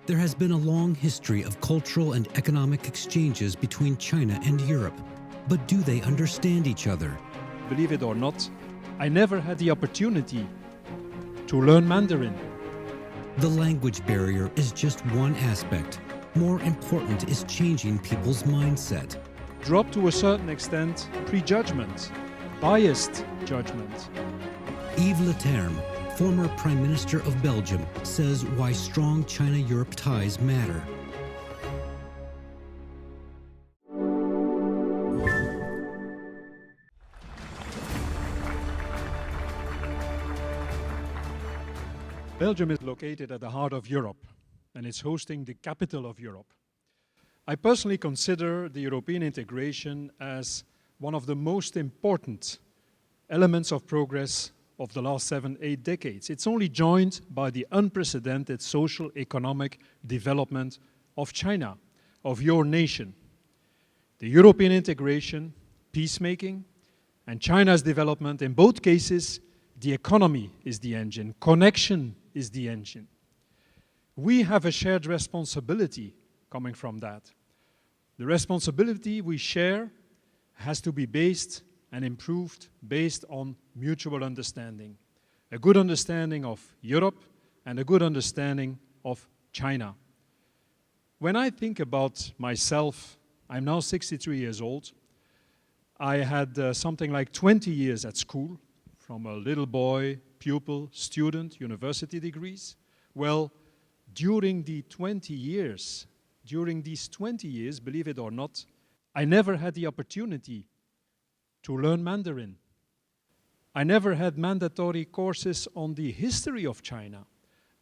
There has been a long history of cultural and economic exchanges between China and Europe. But do they understand each other? Believe it or not, I never had the opportunity to learn Mandarin. The language barrier is just one aspect. More important is changing people's mindset. Drop to a certain extent prejudgment, biased judgment. Yves Leterme, former Prime Minister of Belgium, says why strong China-Europe ties matter. Belgium is located at the heart of Europe, and it's hosting the capital of Europe. I personally consider the European integration as one of the most important elements of progress of the last 7-8 decades. It's only joined by the unprecedented social economic development of China, of your nation. The European integration, peacemaking, and China's development, in both cases, the economy is the engine, connection is the engine. We have a shared responsibility coming from that. The responsibility we share has to be based and improved based on mutual understanding. A good understanding of Europe and a good understanding of China. When I think about myself, I'm now 63 years old. I had something like 20 years at school, from a little boy, pupil, student, university degrees. Well, during these 20 years, believe it or not, I never had the opportunity to learn Mandarin. I never had mandatory courses on the history of China,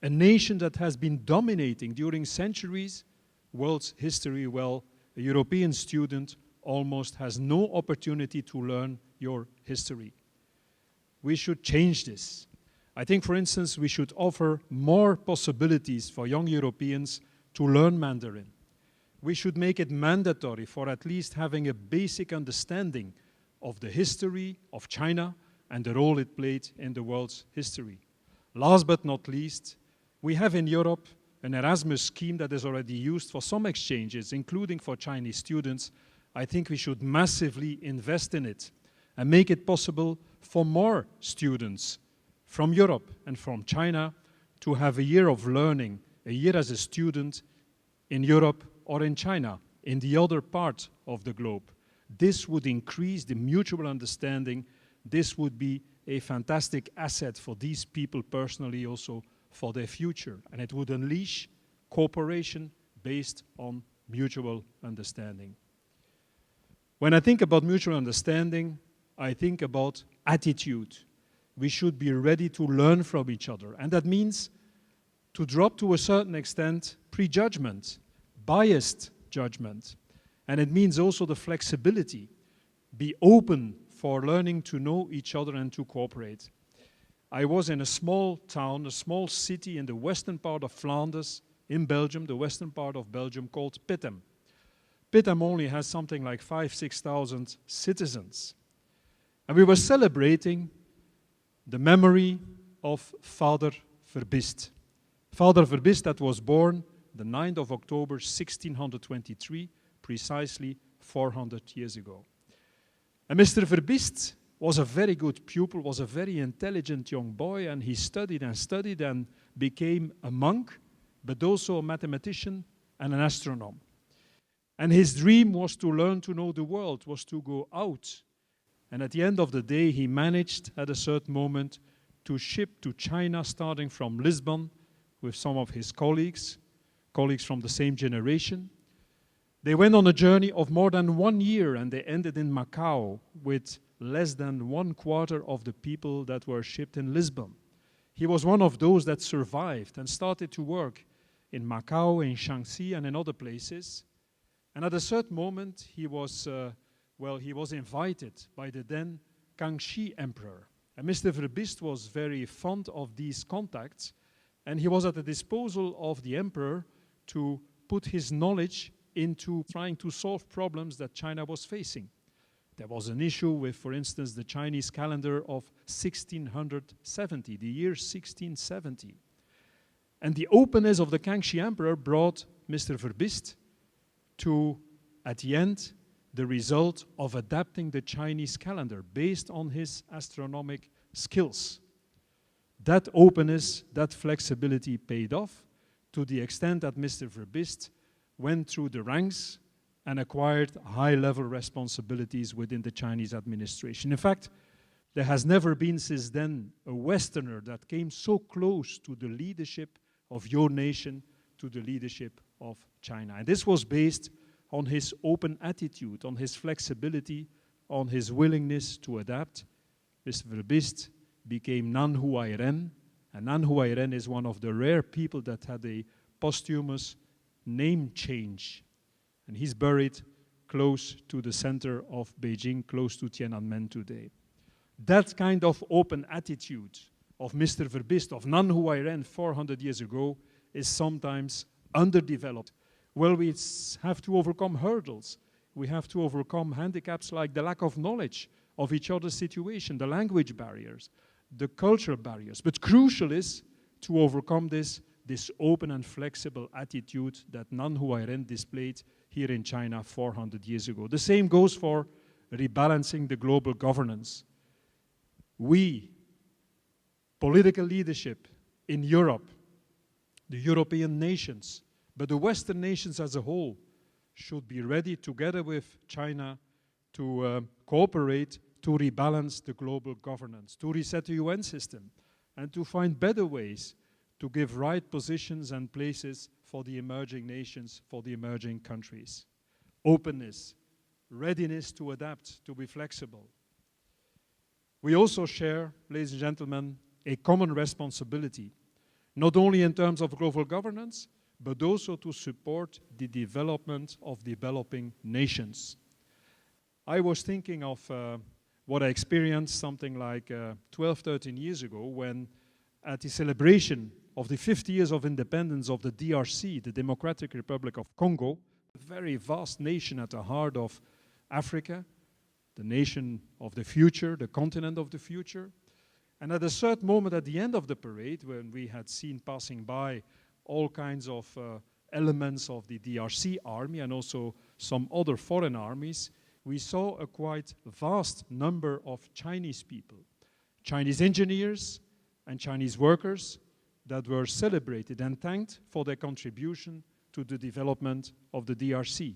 a nation that has been dominating during centuries world's history. Well, a European student almost has no opportunity to learn your history. We should change this. I think, for instance, we should offer more possibilities for young Europeans to learn Mandarin. We should make it mandatory for at least having a basic understanding of the history of China and the role it played in the world's history. Last but not least, we have in Europe an Erasmus scheme that is already used for some exchanges, including for Chinese students. I think we should massively invest in it and make it possible for more students from Europe and from China to have a year of learning, a year as a student in Europe or in China, in the other part of the globe. This would increase the mutual understanding. This would be a fantastic asset for these people personally, also for their future. And it would unleash cooperation based on mutual understanding. When I think about mutual understanding, I think about attitude. We should be ready to learn from each other. And that means to drop to a certain extent prejudgment, biased judgment. And it means also the flexibility. Be open for learning to know each other and to cooperate. I was in a small town, a small city in the western part of Flanders, in Belgium, the western part of Belgium, called Pittem. Pittem only has something like 5,000–6,000 citizens. And we were celebrating the memory of Father Verbist. Father Verbist that was born the 9th of October 1623, precisely 400 years ago. And Mr. Verbist was a very good pupil, was a very intelligent young boy, and he studied and became a monk, but also a mathematician and an astronomer. And his dream was to learn to know the world, was to go out. And at the end of the day, he managed at a certain moment to ship to China, starting from Lisbon, with some of his colleagues from the same generation. They went on a journey of more than 1 year, and they ended in Macau with less than 1/4 of the people that were shipped in Lisbon. He was one of those that survived and started to work in Macau, in Shaanxi, and in other places. And at a certain moment, he was invited by the then Kangxi Emperor. And Mr. Verbist was very fond of these contacts, and he was at the disposal of the emperor to put his knowledge into trying to solve problems that China was facing. There was an issue with, for instance, the Chinese calendar of 1670, the year 1670. And the openness of the Kangxi Emperor brought Mr. Verbiest to, at the end, the result of adapting the Chinese calendar based on his astronomic skills. That openness, that flexibility paid off to the extent that Mr. Verbiest went through the ranks and acquired high-level responsibilities within the Chinese administration. In fact, there has never been since then a Westerner that came so close to the leadership of your nation, to the leadership of China. And this was based on his open attitude, on his flexibility, on his willingness to adapt. Mr. Verbiest became Nan Huairen, and Nan Huairen is one of the rare people that had a posthumous name change. And he's buried close to the center of Beijing, close to Tiananmen today. That kind of open attitude of Mr. Verbiest, of Nan Huairen 400 years ago, is sometimes underdeveloped. Well, we have to overcome hurdles. We have to overcome handicaps like the lack of knowledge of each other's situation, the language barriers, the cultural barriers. But crucial is to overcome this open and flexible attitude that Nan Huairen displayed here in China 400 years ago. The same goes for rebalancing the global governance. We, political leadership in Europe, the European nations, but the Western nations as a whole, should be ready together with China to cooperate to rebalance the global governance, to reset the UN system, and to find better ways to give right positions and places for the emerging nations, for the emerging countries. Openness, readiness to adapt, to be flexible. We also share, ladies and gentlemen, a common responsibility, not only in terms of global governance, but also to support the development of developing nations. I was thinking of what I experienced something like 12, 13 years ago when at the celebration of the 50 years of independence of the DRC, the Democratic Republic of Congo, a very vast nation at the heart of Africa, the nation of the future, the continent of the future. And at a certain moment at the end of the parade, when we had seen passing by all kinds of elements of the DRC army and also some other foreign armies, we saw a quite vast number of Chinese people, Chinese engineers and Chinese workers that were celebrated and thanked for their contribution to the development of the DRC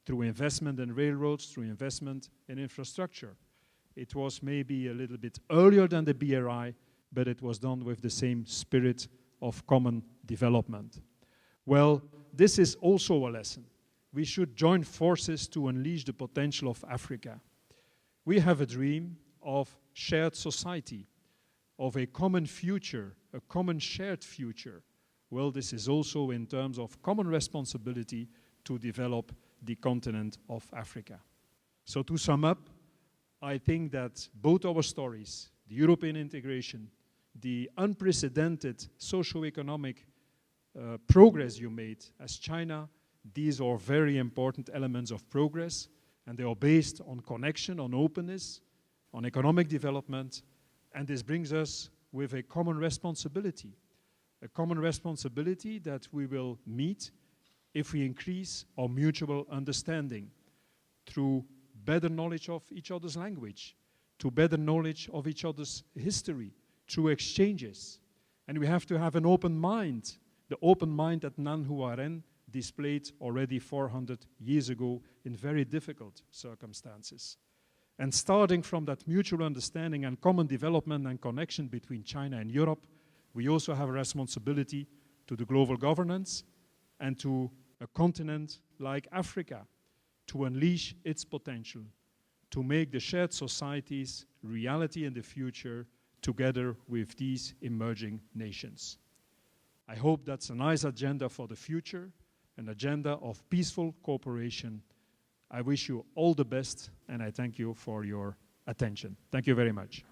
through investment in railroads, through investment in infrastructure. It was maybe a little bit earlier than the BRI, but it was done with the same spirit of common development. Well, this is also a lesson. We should join forces to unleash the potential of Africa. We have a dream of shared society, of a common future, a common shared future. Well, this is also in terms of common responsibility to develop the continent of Africa. So to sum up, I think that both our stories, the European integration, the unprecedented socio-economic progress you made as China, these are very important elements of progress, and they are based on connection, on openness, on economic development, and this brings us with a common responsibility that we will meet if we increase our mutual understanding through better knowledge of each other's language, to better knowledge of each other's history, through exchanges. And we have to have an open mind, the open mind that Nan Huairen displayed already 400 years ago in very difficult circumstances. And starting from that mutual understanding and common development and connection between China and Europe, we also have a responsibility to the global governance and to a continent like Africa to unleash its potential, to make the shared societies reality in the future together with these emerging nations. I hope that's a nice agenda for the future, an agenda of peaceful cooperation. I wish you all the best, and I thank you for your attention. Thank you very much.